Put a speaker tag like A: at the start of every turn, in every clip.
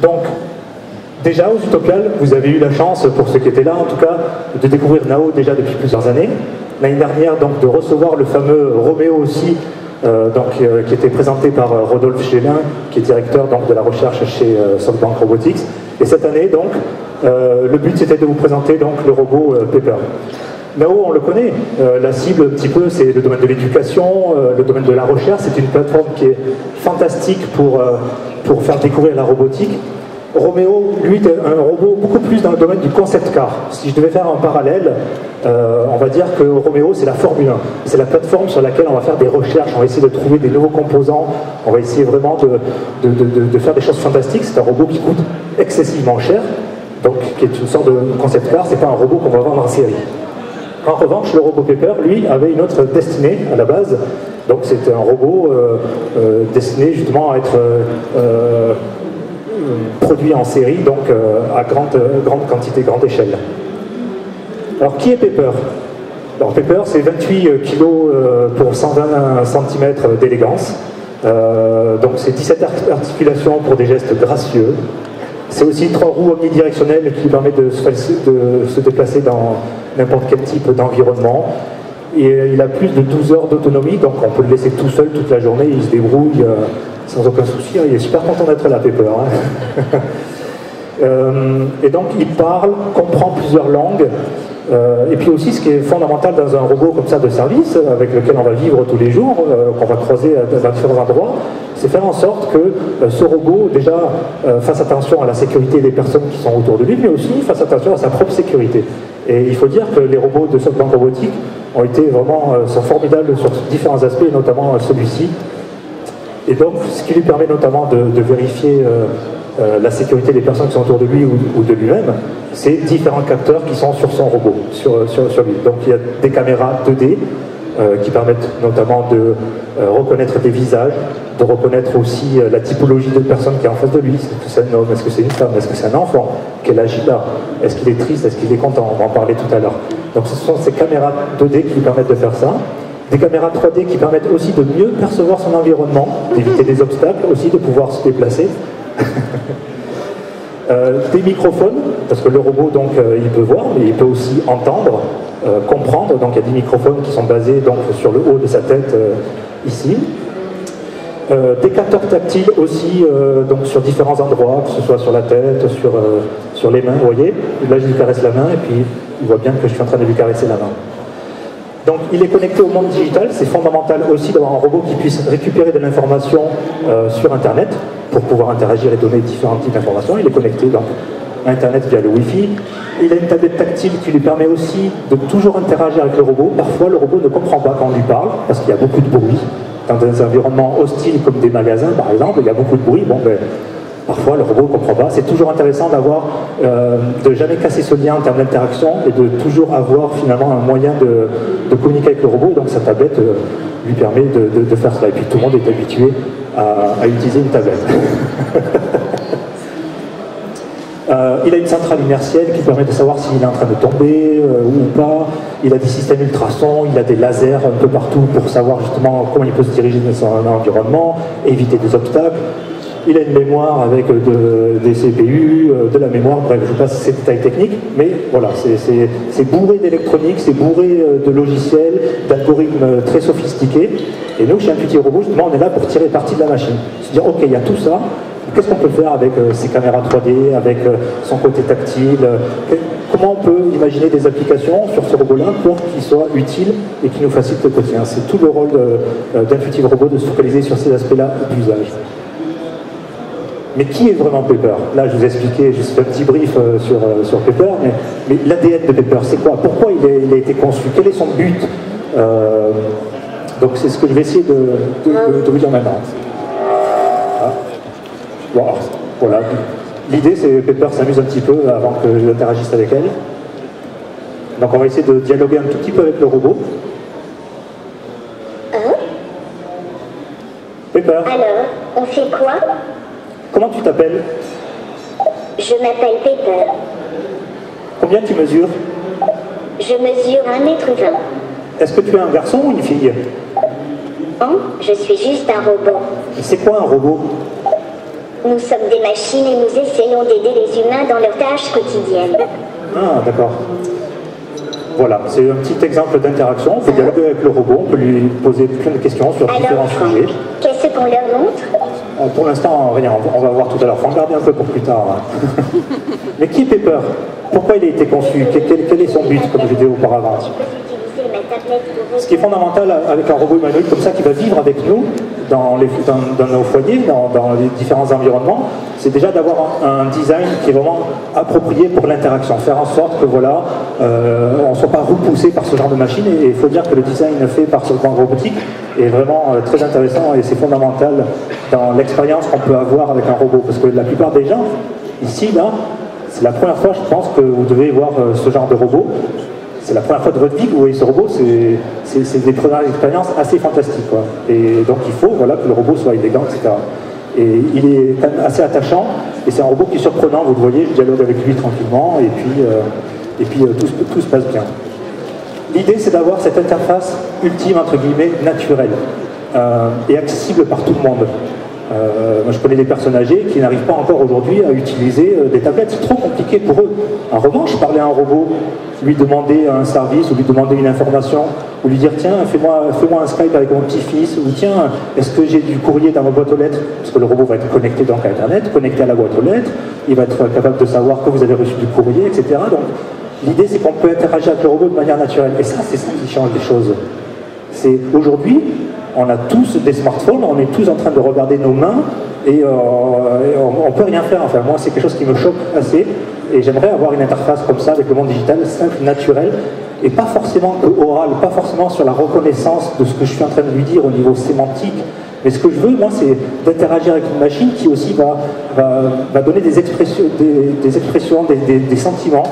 A: Donc, déjà aux Utopiales, vous avez eu la chance, pour ceux qui étaient là en tout cas, de découvrir Nao déjà depuis plusieurs années. L'année dernière, donc, de recevoir le fameux Roméo aussi, qui était présenté par Rodolphe Gélin, qui est directeur donc, de la recherche chez SoftBank Robotics. Et cette année, donc, le but c'était de vous présenter donc, le robot Pepper. Nao, on le connaît, la cible un petit peu, c'est le domaine de l'éducation, le domaine de la recherche. C'est une plateforme qui est fantastique pour faire découvrir la robotique. Roméo, lui, est un robot beaucoup plus dans le domaine du concept car. Si je devais faire un parallèle, on va dire que Roméo, c'est la Formule 1. C'est la plateforme sur laquelle on va faire des recherches, on va essayer de trouver des nouveaux composants, on va essayer vraiment de faire des choses fantastiques. C'est un robot qui coûte excessivement cher, donc qui est une sorte de concept car, c'est pas un robot qu'on va vendre en série. En revanche, le robot Pepper, lui, avait une autre destinée à la base. Donc c'était un robot destiné justement à être produit en série, donc à grande quantité, grande échelle. Alors qui est Pepper? Alors Pepper, c'est 28 kg pour 120 cm d'élégance. Donc c'est 17 articulations pour des gestes gracieux. C'est aussi 3 roues omnidirectionnelles qui permettent de se déplacer dans n'importe quel type d'environnement. Et il a plus de 12 heures d'autonomie, donc on peut le laisser tout seul toute la journée, il se débrouille sans aucun souci. Il est super content d'être là, Pepper. Hein. Et donc il parle, comprend plusieurs langues. Et puis aussi, ce qui est fondamental dans un robot comme ça de service, avec lequel on va vivre tous les jours, qu'on va croiser dans différents endroits, c'est faire en sorte que ce robot, déjà, fasse attention à la sécurité des personnes qui sont autour de lui, mais aussi fasse attention à sa propre sécurité. Et il faut dire que les robots de SoftBank Robotics sont formidables sur différents aspects, et notamment celui-ci. Et donc, ce qui lui permet notamment de vérifier la sécurité des personnes qui sont autour de lui ou de lui-même, c'est différents capteurs qui sont sur son robot, sur lui. Donc il y a des caméras 2D qui permettent notamment de reconnaître des visages, de reconnaître aussi la typologie de personne qui est en face de lui. Est-ce que c'est un homme, est-ce que c'est une femme, est-ce que c'est un enfant, quel âge il a, est-ce qu'il est triste, est-ce qu'il est content, on va en parler tout à l'heure. Donc ce sont ces caméras 2D qui lui permettent de faire ça. Des caméras 3D qui permettent aussi de mieux percevoir son environnement, d'éviter des obstacles, aussi de pouvoir se déplacer. Des microphones, parce que le robot donc il peut voir, mais il peut aussi entendre, comprendre. Donc il y a des microphones qui sont basés donc sur le haut de sa tête ici. Des capteurs tactiles aussi, donc sur différents endroits, que ce soit sur la tête, sur les mains. Vous voyez, là je lui caresse la main et puis il voit bien que je suis en train de lui caresser la main. Donc il est connecté au monde digital, c'est fondamental aussi d'avoir un robot qui puisse récupérer de l'information sur Internet pour pouvoir interagir et donner différents types d'informations. Il est connecté donc à Internet via le Wi-Fi. Il a une tablette tactile qui lui permet aussi de toujours interagir avec le robot. Parfois le robot ne comprend pas quand on lui parle parce qu'il y a beaucoup de bruit. Dans des environnements hostiles comme des magasins par exemple, il y a beaucoup de bruit. Bon, ben, parfois le robot ne comprend pas. C'est toujours intéressant de jamais casser ce lien en termes d'interaction et de toujours avoir finalement un moyen de communiquer avec le robot. Donc sa tablette lui permet de faire cela. Et puis tout le monde est habitué à utiliser une tablette. Il a une centrale inertielle qui permet de savoir s'il est en train de tomber ou pas. Il a des systèmes ultrasons, il a des lasers un peu partout pour savoir justement comment il peut se diriger dans son environnement, éviter des obstacles. Il a une mémoire avec des CPU, de la mémoire, bref, je ne passe ces détails techniques, mais voilà, c'est bourré d'électronique, c'est bourré de logiciels, d'algorithmes très sophistiqués. Et nous, chez Intuitive Robot, justement, on est là pour tirer parti de la machine. Se dire, ok, il y a tout ça, qu'est-ce qu'on peut faire avec ces caméras 3D, avec son côté tactile, comment on peut imaginer des applications sur ce robot-là pour qu'il soit utile et qu'il nous facilite le quotidien. C'est tout le rôle d'Intuitive Robot de se focaliser sur ces aspects-là d'usage. Mais qui est vraiment Pepper? Là, je vous ai expliqué juste un petit brief sur Pepper, mais l'ADN de Pepper, c'est quoi? Pourquoi il a été conçu? Quel est son but? Donc c'est ce que je vais essayer de vous dire maintenant. Ah. Bon, voilà. L'idée, c'est que Pepper s'amuse un petit peu avant que j'interagisse avec elle. Donc on va essayer de dialoguer un tout petit peu avec le robot. Pepper.
B: Alors, on fait quoi?
A: Comment tu t'appelles?
B: Je m'appelle Pepper.
A: Combien tu mesures?
B: Je mesure 1,20 m.
A: Est-ce que tu es un garçon ou une fille?
B: Non, je suis juste un robot.
A: C'est quoi un robot?
B: Nous sommes des machines et nous essayons d'aider les humains dans leurs tâches quotidiennes.
A: Ah, d'accord. Voilà, c'est un petit exemple d'interaction. On peut dialoguer avec le robot, on peut lui poser plein de questions sur différents sujets.
B: Qu'est-ce qu'on leur montre?
A: Pour l'instant, rien. On va voir tout à l'heure. Il faut en garder un peu pour plus tard. Hein. Mais qui est Pepper? Pourquoi il a été conçu? Quel est son but, comme je disais auparavant? Ce qui est fondamental avec un robot humanoïde comme ça qui va vivre avec nous dans nos foyers, dans les différents environnements, c'est déjà d'avoir un design qui est vraiment approprié pour l'interaction. Faire en sorte que voilà, on ne soit pas repoussé par ce genre de machine. Et il faut dire que le design fait par ce point robotique est vraiment très intéressant et c'est fondamental dans l'expérience qu'on peut avoir avec un robot. Parce que la plupart des gens, ici, là, c'est la première fois, je pense, que vous devez voir ce genre de robot. C'est la première fois de votre vie que vous voyez ce robot, c'est des premières expériences assez fantastiques, quoi. Et donc il faut voilà, que le robot soit élégant, etc. Et il est quand même assez attachant, et c'est un robot qui est surprenant, vous le voyez, je dialogue avec lui tranquillement, et puis tout se passe bien. L'idée c'est d'avoir cette interface ultime, entre guillemets, naturelle, et accessible par tout le monde. Moi je connais des personnes âgées qui n'arrivent pas encore aujourd'hui à utiliser des tablettes, c'est trop compliqué pour eux. En revanche, parler à un robot, lui demander un service ou lui demander une information, ou lui dire tiens, fais-moi un Skype avec mon petit-fils, ou tiens, est-ce que j'ai du courrier dans ma boîte aux lettres? Parce que le robot va être connecté donc à Internet, connecté à la boîte aux lettres, il va être capable de savoir que vous avez reçu du courrier, etc. Donc l'idée c'est qu'on peut interagir avec le robot de manière naturelle. Et ça, c'est ça qui change les choses. C'est aujourd'hui, on a tous des smartphones, on est tous en train de regarder nos mains et on peut rien faire. Enfin, moi, c'est quelque chose qui me choque assez et j'aimerais avoir une interface comme ça avec le monde digital, simple, naturel et pas forcément oral, pas forcément sur la reconnaissance de ce que je suis en train de lui dire au niveau sémantique. Mais ce que je veux, moi, c'est d'interagir avec une machine qui aussi va donner des expressions, des sentiments.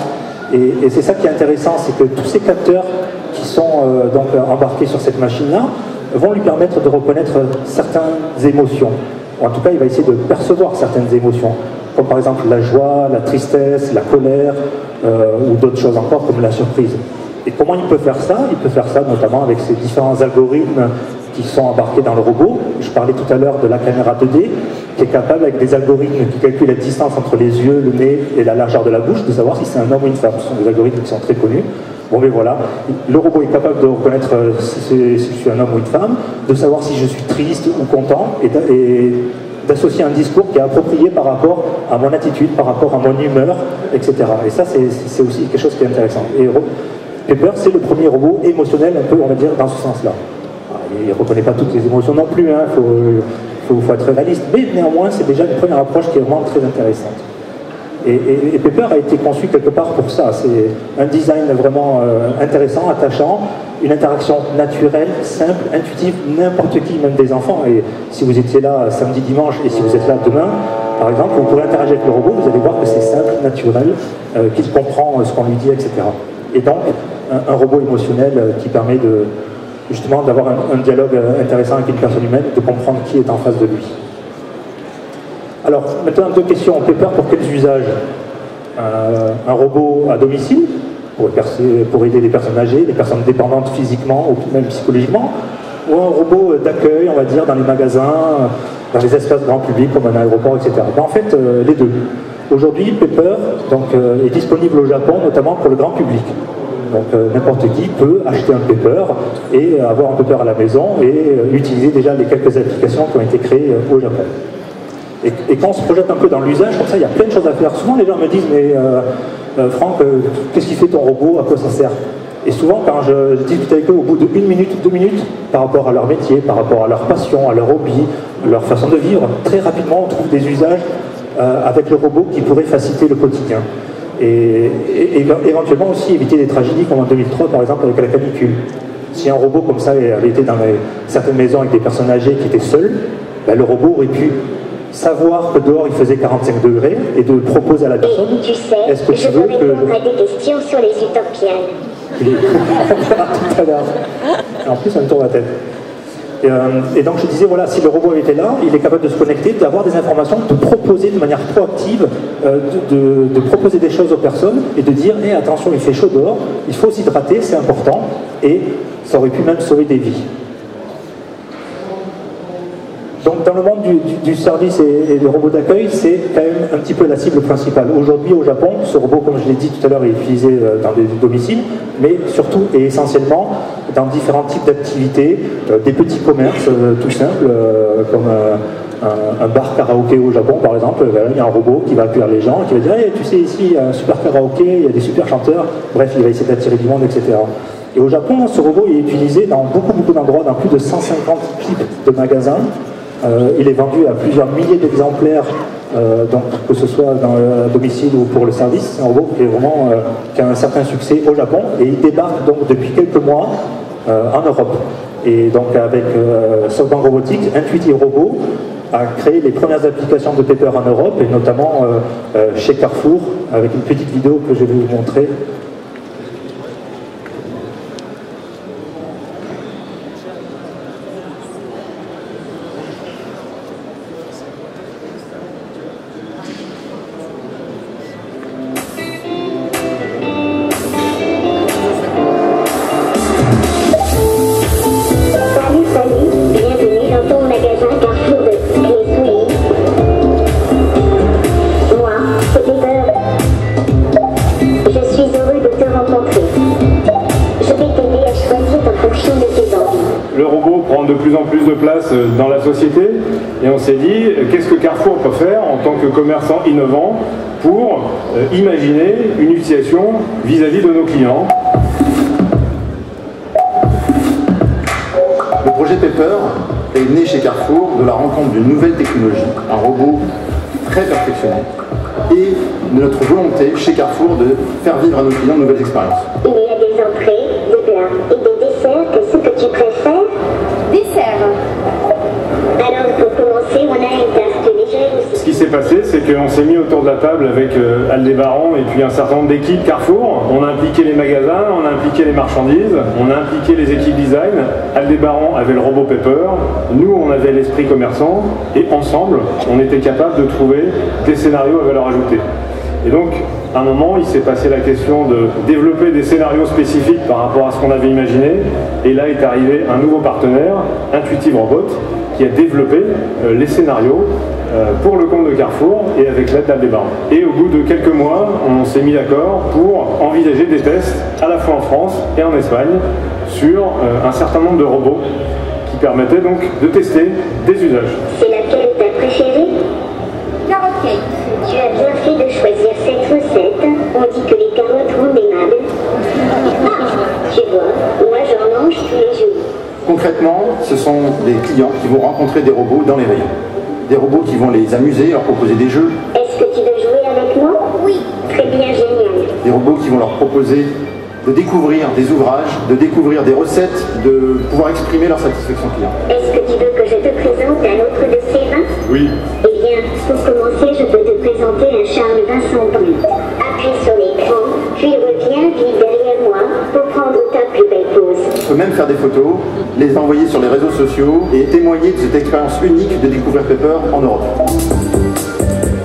A: Et c'est ça qui est intéressant, c'est que tous ces capteurs qui sont donc embarqués sur cette machine-là vont lui permettre de reconnaître certaines émotions. En tout cas, il va essayer de percevoir certaines émotions, comme par exemple la joie, la tristesse, la colère, ou d'autres choses encore comme la surprise. Et comment il peut faire ça? Il peut faire ça notamment avec ces différents algorithmes qui sont embarqués dans le robot. Je parlais tout à l'heure de la caméra 2D, qui est capable, avec des algorithmes qui calculent la distance entre les yeux, le nez et la largeur de la bouche, de savoir si c'est un homme ou une femme. Ce sont des algorithmes qui sont très connus. Bon, mais voilà, le robot est capable de reconnaître si je suis un homme ou une femme, de savoir si je suis triste ou content, et d'associer un discours qui est approprié par rapport à mon attitude, par rapport à mon humeur, etc. Et ça, c'est aussi quelque chose qui est intéressant. Et Pepper, c'est le premier robot émotionnel, un peu, on va dire, dans ce sens-là. Il ne reconnaît pas toutes les émotions non plus, hein, faut être réaliste, mais néanmoins, c'est déjà une première approche qui est vraiment très intéressante. Et Pepper a été conçu quelque part pour ça. C'est un design vraiment intéressant, attachant, une interaction naturelle, simple, intuitive, n'importe qui, même des enfants. Et si vous étiez là samedi, dimanche, et si vous êtes là demain, par exemple, vous pourrez interagir avec le robot, vous allez voir que c'est simple, naturel, qu'il comprend ce qu'on lui dit, etc. Et donc, un robot émotionnel qui permet justement d'avoir un dialogue intéressant avec une personne humaine, de comprendre qui est en face de lui. Alors, maintenant, deux questions. Pepper, pour quels usages? Un robot à domicile, pour aider les personnes âgées, les personnes dépendantes physiquement ou même psychologiquement, ou un robot d'accueil, on va dire, dans les magasins, dans les espaces grand public, comme un aéroport, etc. Ben, en fait, les deux. Aujourd'hui, Pepper est disponible au Japon, notamment pour le grand public. Donc n'importe qui peut acheter un Pepper et avoir un Pepper à la maison et utiliser déjà les quelques applications qui ont été créées au Japon. Et quand on se projette un peu dans l'usage, comme ça, il y a plein de choses à faire. Souvent, les gens me disent, mais Franck, qu'est-ce qu'il fait ton robot? À quoi ça sert? Et souvent, quand je discute avec eux, au bout de 1 minute, 2 minutes, par rapport à leur métier, par rapport à leur passion, à leur hobby, à leur façon de vivre, très rapidement, on trouve des usages avec le robot qui pourraient faciliter le quotidien. Et éventuellement aussi éviter des tragédies comme en 2003, par exemple, avec la canicule. Si un robot comme ça avait été dans certaines maisons avec des personnes âgées qui étaient seules, ben, le robot aurait pu savoir que dehors il faisait 45 degrés et de proposer à la personne.
B: Et tu sais,
A: est-ce que
B: je veux répondre à des questions sur les utopiennes.
A: On verra tout à l'heure. En plus, ça me tourne la tête. Et donc je disais, voilà, si le robot était là, il est capable de se connecter, d'avoir des informations, de proposer de manière proactive, de proposer des choses aux personnes et de dire, hey, attention, il fait chaud dehors, il faut s'hydrater, c'est important, et ça aurait pu même sauver des vies. Donc dans le monde du service et des robots d'accueil, c'est quand même un petit peu la cible principale. Aujourd'hui au Japon, ce robot, comme je l'ai dit tout à l'heure, est utilisé dans des domiciles, mais surtout et essentiellement dans différents types d'activités, des petits commerces tout simples, comme un bar karaoké au Japon par exemple. Il y a un robot qui va accueillir les gens, qui va dire hey, tu sais ici il y a un super karaoké, il y a des super chanteurs, bref il va essayer d'attirer du monde, etc. Et au Japon, ce robot est utilisé dans beaucoup d'endroits, dans plus de 150 types de magasins. Il est vendu à plusieurs milliers d'exemplaires, donc que ce soit dans le domicile ou pour le service. C'est un robot qui est vraiment qui a un certain succès au Japon et il débarque donc depuis quelques mois en Europe. Et donc avec SoftBank Robotics, Intuitive Robot a créé les premières applications de Pepper en Europe et notamment chez Carrefour avec une petite vidéo que je vais vous montrer.
C: De plus en plus de place dans la société et on s'est dit qu'est-ce que Carrefour peut faire en tant que commerçant innovant pour imaginer une utilisation vis-à-vis de nos clients.
D: Le projet Pepper est né chez Carrefour de la rencontre d'une nouvelle technologie, un robot très perfectionné et de notre volonté chez Carrefour de faire vivre à nos clients de nouvelles expériences.
B: Il y a des entrées, des plats et des desserts. Qu'est-ce que tu préfères?
E: Dessert.
B: Alors pour commencer, on a une tarte légère aussi.
C: Ce qui s'est passé, c'est qu'on s'est mis autour de la table avec Aldébaran et puis un certain nombre d'équipes Carrefour. On a impliqué les magasins, on a impliqué les marchandises, on a impliqué les équipes design. Aldébaran avait le robot Pepper, nous on avait l'esprit commerçant et ensemble on était capable de trouver des scénarios à valeur ajoutée. Et donc, à un moment, il s'est passé la question de développer des scénarios spécifiques par rapport à ce qu'on avait imaginé. Et là est arrivé un nouveau partenaire, Intuitive Robot, qui a développé les scénarios pour le compte de Carrefour et avec l'aide d'Aldébaran. Et au bout de quelques mois, on s'est mis d'accord pour envisager des tests à la fois en France et en Espagne sur un certain nombre de robots qui permettaient donc de tester des usages.
B: C'est laquelle ta préférée?
E: Carotte cake.
B: Tu as bien fait de choisir cette recette. On dit que les carottes rendent aimables. Tu vois, moi j'en mange tous les jours.
D: Concrètement, ce sont des clients qui vont rencontrer des robots dans les rayons. Des robots qui vont les amuser, leur proposer des jeux.
B: Est-ce que tu veux jouer avec moi?
E: Oui.
B: Très bien, génial.
D: Des robots qui vont leur proposer de découvrir des ouvrages, de découvrir des recettes, de pouvoir exprimer leur satisfaction client.
B: Est-ce que tu veux que je te présente un autre de ces vins?
D: Oui.
B: Eh bien, pour commencer, je peux te présenter un Charles Vincent Brut. Appuie sur l'écran, puis reviens vite derrière moi pour prendre ta plus belle pose.
D: On peut même faire des photos, les envoyer sur les réseaux sociaux et témoigner de cette expérience unique de découvrir Pepper en Europe.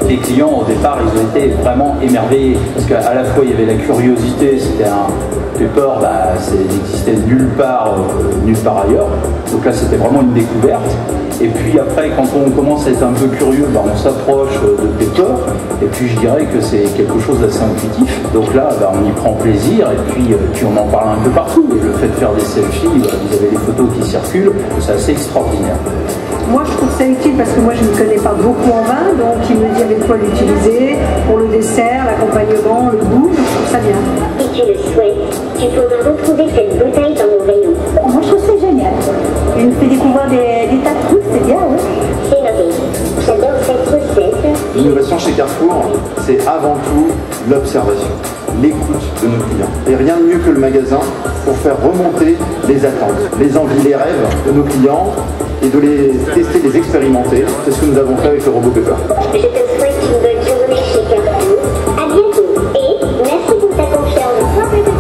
F: Les clients au départ ils ont été vraiment émerveillés parce qu'à la fois il y avait la curiosité, c'était un Pepper, ça n'existait nulle part ailleurs, donc là c'était vraiment une découverte. Et puis après quand on commence à être un peu curieux, on s'approche de Pepper et puis je dirais que c'est quelque chose d'assez intuitif, donc là on y prend plaisir et puis on en parle un peu partout et le fait de faire des selfies, vous avez les photos qui circulent, c'est assez extraordinaire.
G: Moi, je trouve ça utile parce que moi, je ne connais pas beaucoup en vin, donc il me dit avec quoi l'utiliser, pour le dessert, l'accompagnement, le goût, je trouve ça bien.
B: Si tu le souhaites, tu pourras retrouver cette bouteille dans nos rayons.
E: Moi, je trouve ça génial. Il nous fait découvrir des tas de trucs, c'est bien, oui.
B: C'est noté. J'adore cette recette.
D: L'innovation chez Carrefour, c'est avant tout l'observation, l'écoute de nos clients. Et rien de mieux que le magasin pour faire remonter les attentes, les envies, les rêves de nos clients et de les tester, les expérimenter. C'est ce que nous avons fait avec le robot Pepper.
B: Je te souhaite une bonne journée chez Carrefour. À bientôt et merci pour ta confiance. Au revoir, Pepper.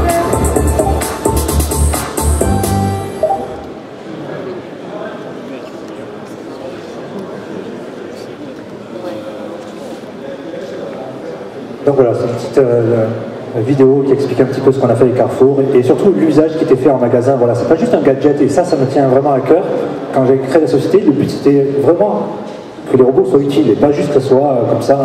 A: Donc voilà, c'est une petite vidéo qui explique un petit peu ce qu'on a fait avec Carrefour et surtout l'usage qui était fait en magasin. Voilà, c'est pas juste un gadget et ça me tient vraiment à cœur. Quand j'ai créé la société, le but c'était vraiment que les robots soient utiles et pas juste que ce soit comme ça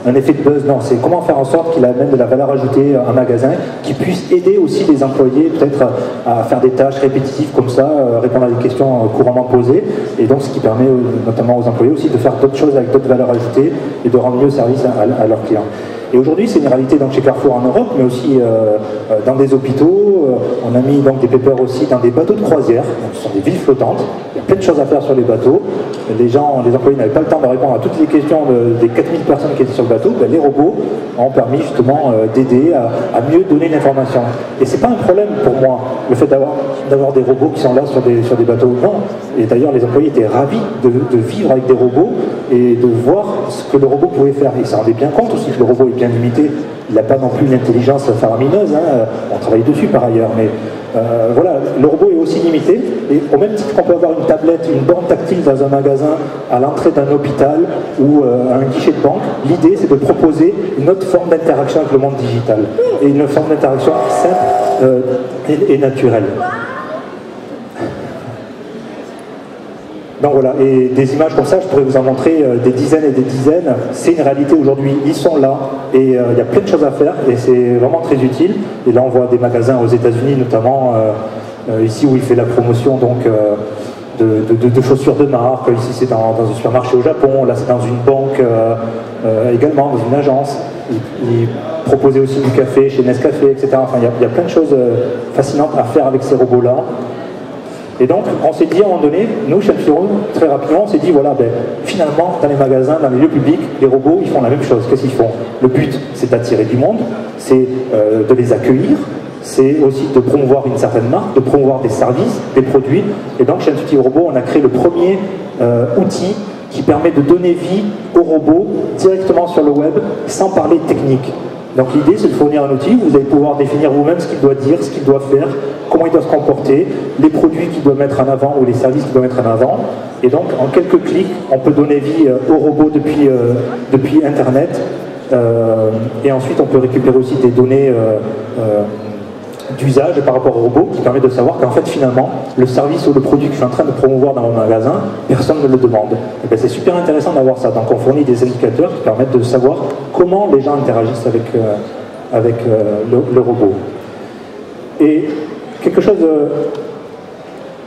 A: un effet de buzz. Non, c'est comment faire en sorte qu'il amène de la valeur ajoutée à un magasin, qui puisse aider aussi les employés peut-être à faire des tâches répétitives comme ça, répondre à des questions couramment posées, et donc ce qui permet notamment aux employés aussi de faire d'autres choses avec d'autres valeurs ajoutées et de rendre mieux service à leurs clients. Et aujourd'hui, c'est une réalité donc, chez Carrefour en Europe, mais aussi dans des hôpitaux. On a mis donc, des papers aussi dans des bateaux de croisière. Donc, ce sont des villes flottantes. Il y a plein de choses à faire sur les bateaux. Les employés n'avaient pas le temps de répondre à toutes les questions des 4000 personnes qui étaient sur le bateau. Ben, les robots ont permis justement d'aider à mieux donner l'information. Et c'est pas un problème pour moi, le fait d'avoir des robots qui sont là sur des bateaux. Non. Et d'ailleurs, les employés étaient ravis de vivre avec des robots et de voir ce que le robot pouvait faire. Ils s'en rendaient bien compte aussi que le robot est bien limité. Il n'a pas non plus une intelligence faramineuse. Hein. On travaille dessus par ailleurs. Mais voilà, le robot est aussi limité. Et au même titre qu'on peut avoir une tablette, une borne tactile dans un magasin, à l'entrée d'un hôpital ou à un guichet de banque, l'idée c'est de proposer une autre forme d'interaction avec le monde digital. Et une forme d'interaction simple et naturelle. Donc voilà, et des images comme ça, je pourrais vous en montrer des dizaines et des dizaines. C'est une réalité aujourd'hui, ils sont là, et il y a plein de choses à faire, et c'est vraiment très utile. Et là, on voit des magasins aux États-Unis, notamment ici où il fait la promotion donc, de chaussures de marque. Ici, c'est dans un supermarché au Japon, là, c'est dans une banque également, dans une agence. Il proposait aussi du café chez Nescafé, etc. Enfin, il y a plein de choses fascinantes à faire avec ces robots-là. Et donc, on s'est dit à un moment donné, nous, chez Alphiro, très rapidement, on s'est dit, voilà, finalement, dans les magasins, dans les lieux publics, les robots, ils font la même chose. Qu'est-ce qu'ils font? Le but, c'est d'attirer du monde, c'est de les accueillir, c'est aussi de promouvoir une certaine marque, de promouvoir des services, des produits. Et donc, chez Alphiro Robot, on a créé le premier outil qui permet de donner vie aux robots directement sur le web, sans parler technique. Donc l'idée, c'est de fournir un outil où vous allez pouvoir définir vous-même ce qu'il doit dire, ce qu'il doit faire, comment il doit se comporter, les produits qu'il doit mettre en avant ou les services qu'il doit mettre en avant. Et donc, en quelques clics, on peut donner vie au robot depuis Internet. Et ensuite, on peut récupérer aussi des données d'usage par rapport au robot qui permet de savoir qu'en fait, finalement, le service ou le produit que je suis en train de promouvoir dans mon magasin, personne ne le demande. Et bien, c'est super intéressant d'avoir ça. Donc, on fournit des indicateurs qui permettent de savoir comment les gens interagissent avec le robot. Et quelque chose de...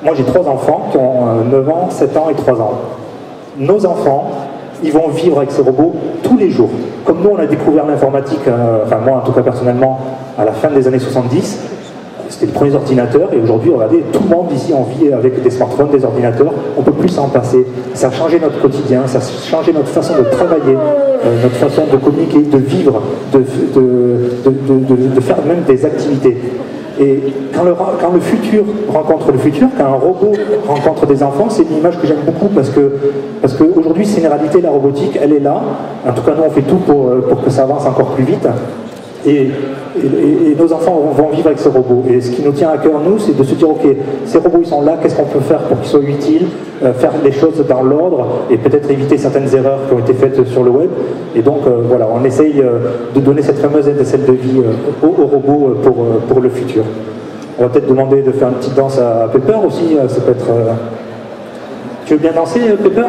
A: Moi, j'ai 3 enfants qui ont 9 ans, 7 ans et 3 ans. Nos enfants, ils vont vivre avec ces robots tous les jours. Comme nous, on a découvert l'informatique, enfin moi en tout cas personnellement, à la fin des années 70, c'était les premiers ordinateurs, et aujourd'hui, regardez, tout le monde ici en vit avec des smartphones, des ordinateurs, on ne peut plus s'en passer. Ça a changé notre quotidien, ça a changé notre façon de travailler, notre façon de communiquer, de vivre, de faire même des activités. Et quand le futur rencontre le futur, quand un robot rencontre des enfants, c'est une image que j'aime beaucoup parce que aujourd'hui c'est une réalité, la robotique, elle est là. En tout cas, nous on fait tout pour que ça avance encore plus vite. Et nos enfants vont vivre avec ces robots. Et ce qui nous tient à cœur, nous, c'est de se dire, ok, ces robots ils sont là, qu'est-ce qu'on peut faire pour qu'ils soient utiles, faire les choses dans l'ordre et peut-être éviter certaines erreurs qui ont été faites sur le web. Et donc voilà, on essaye de donner cette fameuse étincelle de vie aux robots pour le futur. On va peut-être demander de faire une petite danse à Pepper aussi, ça peut être... Tu veux bien danser, Pepper?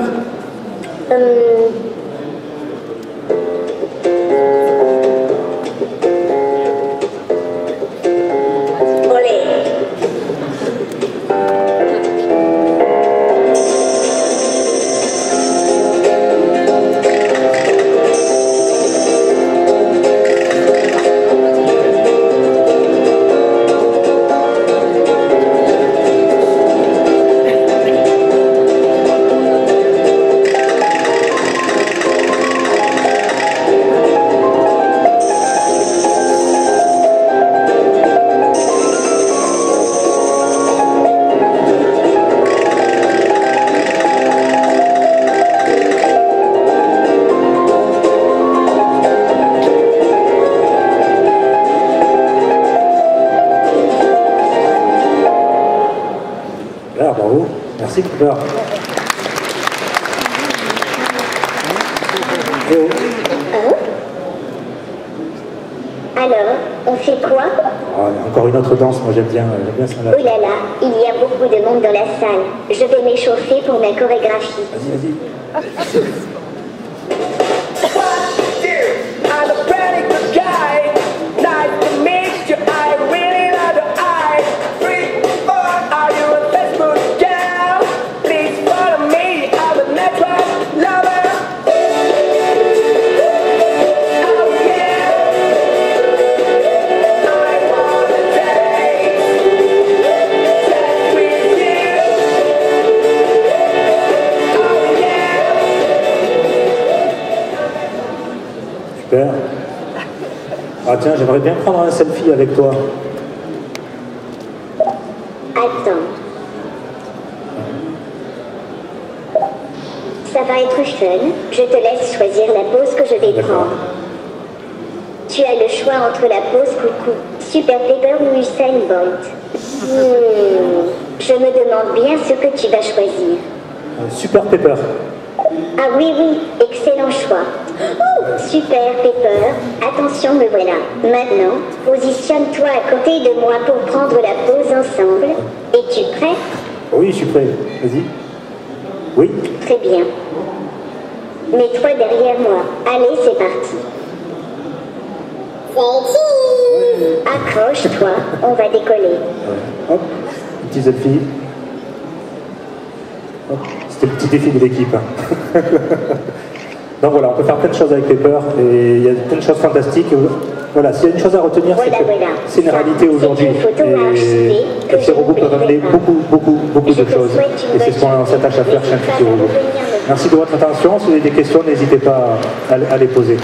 A: Bravo, merci Cooper.
B: Alors, on fait quoi?
A: Oh, encore une autre danse, moi j'aime bien ça.
B: Oh là là, il y a beaucoup de monde dans la salle. Je vais m'échauffer pour ma chorégraphie.
A: Vas-y. Super. Ah tiens, j'aimerais bien prendre un selfie avec toi.
B: Attends. Ça va être fun. Je te laisse choisir la pose que je vais prendre. Tu as le choix entre la pose coucou, Super Pepper ou Usain Bolt. Je me demande bien ce que tu vas choisir.
A: Super Pepper.
B: Ah oui, excellent choix. Oh, Super Pepper, attention, me voilà. Maintenant, positionne-toi à côté de moi pour prendre la pose ensemble. Es-tu prêt?
A: Oui, je suis prêt. Vas-y. Oui.
B: Très bien. Mets-toi derrière moi. Allez, c'est parti. Accroche-toi, on va décoller.
A: Hop, petit selfie. C'était le petit défi de l'équipe. Donc voilà, on peut faire plein de choses avec Pepper et il y a plein de choses fantastiques. Voilà, s'il y a une chose à retenir, c'est que c'est une réalité aujourd'hui. Et ces robots peuvent amener beaucoup de choses. Et c'est ce qu'on s'attache à faire chez un futur robot. Merci de votre attention. Si vous avez des questions, n'hésitez pas à les poser.